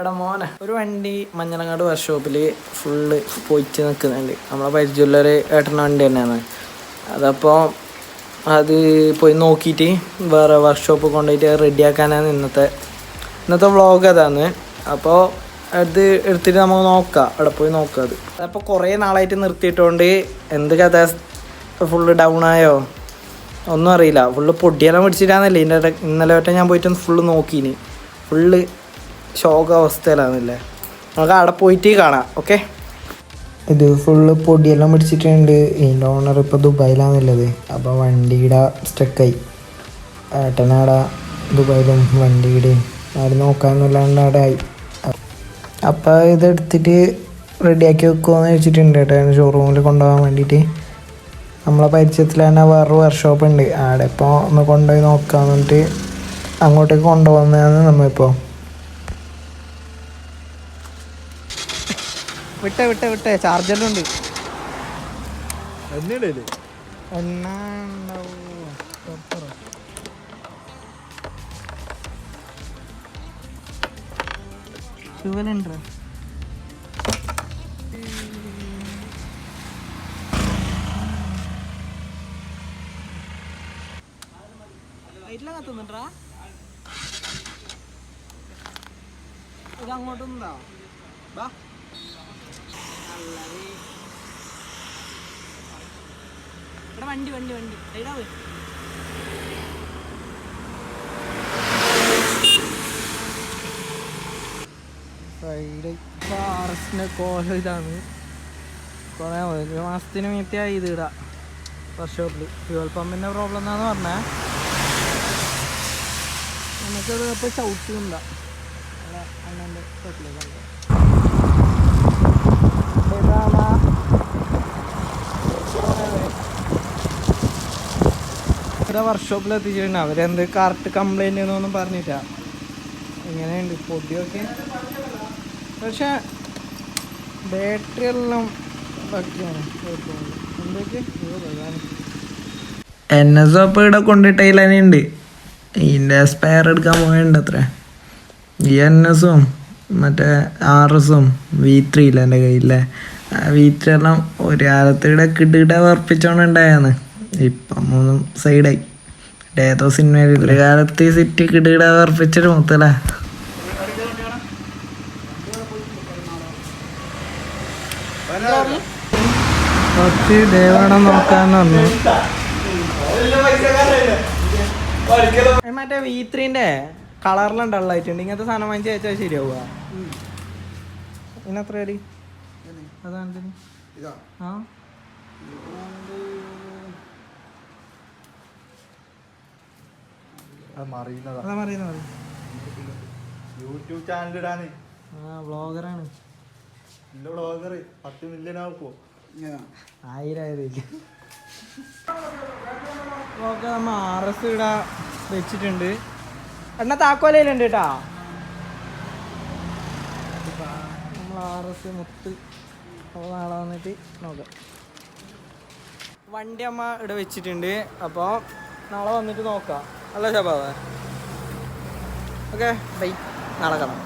എടാ മോനെ, ഒരു വണ്ടി മഞ്ഞളങ്ങാട് വർക്ക്ഷോപ്പിൽ ഫുള്ള് പോയിട്ട് നിൽക്കുന്നുണ്ട്. നമ്മളെ പരിചയമുള്ളൊരു ഏട്ടൻ്റെ വണ്ടി തന്നെയാണ്. അതപ്പോൾ അത് പോയി നോക്കിയിട്ട് വേറെ വർക്ക്ഷോപ്പ് കൊണ്ടുപോയിട്ട് റെഡിയാക്കാനാണ് ഇന്നത്തെ വ്ളോഗ് അതാണ്. അപ്പോൾ അത് എടുത്തിട്ട് നമുക്ക് നോക്കാം, അവിടെ പോയി നോക്കാം. അതപ്പോൾ കുറേ നാളായിട്ട് നിർത്തിയിട്ടുകൊണ്ട് എന്ത് കഥ, ഫുള്ള് ഡൗൺ ആയോ ഒന്നും അറിയില്ല. ഫുള്ള് പൊടിയെല്ലാം പിടിച്ചിട്ടാന്നല്ലേ ഇന്നലെ വട്ടം ഞാൻ പോയിട്ടൊന്ന് ഫുള്ള് നോക്കീനി. ഫുള്ള് ഷോക്ക് അവസ്ഥയിലാണെന്നില്ലേ. നമുക്ക് അവിടെ പോയിട്ട് കാണാം. ഓക്കെ, ഇത് ഫുള്ള് പൊടിയെല്ലാം പിടിച്ചിട്ടുണ്ട്. ഇതിൻ്റെ ഓണർ ഇപ്പോൾ ദുബായിലാണുള്ളത്. അപ്പോൾ വണ്ടിയുടെ സ്റ്റക്കായി. ഏട്ടനാടെ ദുബായിലും വണ്ടിയുടെയും ആരും നോക്കാമെന്നല്ലാണ്ട് അവിടെ ആയി. അപ്പോൾ ഇതെടുത്തിട്ട് റെഡിയാക്കി വെക്കുമെന്ന് വെച്ചിട്ടുണ്ട് ഏട്ടൻ ഷോറൂമിൽ കൊണ്ടുപോകാൻ വേണ്ടിയിട്ട്. നമ്മളെ പരിചയത്തിൽ തന്നെ വേറൊരു വർക്ക്ഷോപ്പ് ഉണ്ട്. അവിടെ ഇപ്പോൾ ഒന്ന് കൊണ്ടുപോയി നോക്കാമെന്ന് പറഞ്ഞിട്ട് അങ്ങോട്ടേക്ക് കൊണ്ടുപോകുന്നതാണ് നമ്മളിപ്പോൾ. വിട്ടേ ചാർജറിലുണ്ട്. ശിവനുണ്ട്. കത്തുന്നുണ്ടാ ഇത് അങ്ങോട്ടൊന്നുണ്ടാ ബാ. വണ്ടി ഇടാവ് സൈഡ് ആർഎസിൻ്റെ കോലം ഇതാണ്. കുറേ ഒരു മാസത്തിന് മീത്തിയായി ഇത് ഇടാം വർക്ക്ഷോപ്പിൽ. ഫ്യൂവൽ പമ്പിൻ്റെ പ്രോബ്ലം എന്നാന്ന് പറഞ്ഞാൽ നമുക്കത് അപ്പോൾ ചവിട്ടുന്നുണ്ടാ അണ്ണൻ്റെ ഷോപ്പിലേക്കുണ്ട്. വർക്ക്ഷോപ്പിൽ എത്തിച്ചിട്ടുണ്ട്. അവരെന്ത് കറക്റ്റ് കംപ്ലൈൻറ്റ് എന്നൊന്നും പറഞ്ഞിട്ടാ. ഇങ്ങനെയുണ്ട് പൊടിയൊക്കെ. പക്ഷെ ബാറ്ററി എല്ലാം ബാക്കിയാണ്. എന്തൊക്കെ NS ഇപ്പോൾ ഇവിടെ കൊണ്ടിട്ടതിൽ തന്നെ ഉണ്ട്. ഇതിൻ്റെ സ്പെയർ എടുക്കാൻ പോയിട്ടുണ്ട് അത്ര. ഈ NSഉം മറ്റേ RSഉം V3 ഇല്ല എൻ്റെ കയ്യിലെ. V3 എല്ലാം ഒരു കാലത്ത് ഇവിടെ കിടുകിട വർപ്പിച്ചോണ്ടുണ്ടായാണ്. ഇപ്പം മൂന്നും സൈഡായി. ഏതോ സിനിമയിൽ ഒരു കാലത്ത് സിറ്റി കിടുകിട വർപ്പിച്ചിട്ട് മൊത്തല്ലേ. കുറച്ച് ദേവാണം നോക്കാന്ന് പറഞ്ഞു. മറ്റേ V3ൻ്റെ കളറിലും ഡള്ളായിട്ടുണ്ട്. ഇങ്ങനത്തെ സാധനം വാങ്ങിച്ച് വെച്ചാൽ ശരിയാവുക. ഇതിനെത്ര അടി അതാണ്? ആ യൂട്യൂബ് ചാനൽ ഇടാന്. വ്ളോഗറാണ്. 10 മില്യൺ ആക്കുമോ? 1000 നമ്മ RS ഇവിടെ വെച്ചിട്ടുണ്ട്. എന്നാ താക്കോലയിലുണ്ട് കേട്ടാ. നമ്മൾ RS മുത്ത് അപ്പോൾ നാളെ വന്നിട്ട് നോക്കാം. വണ്ടി അമ്മ ഇവിടെ വെച്ചിട്ടുണ്ട്. അപ്പോൾ നാളെ വന്നിട്ട് നോക്കാം. അല്ല ശബാവ. ഓക്കെ ബൈ, നാളെ കാണാം.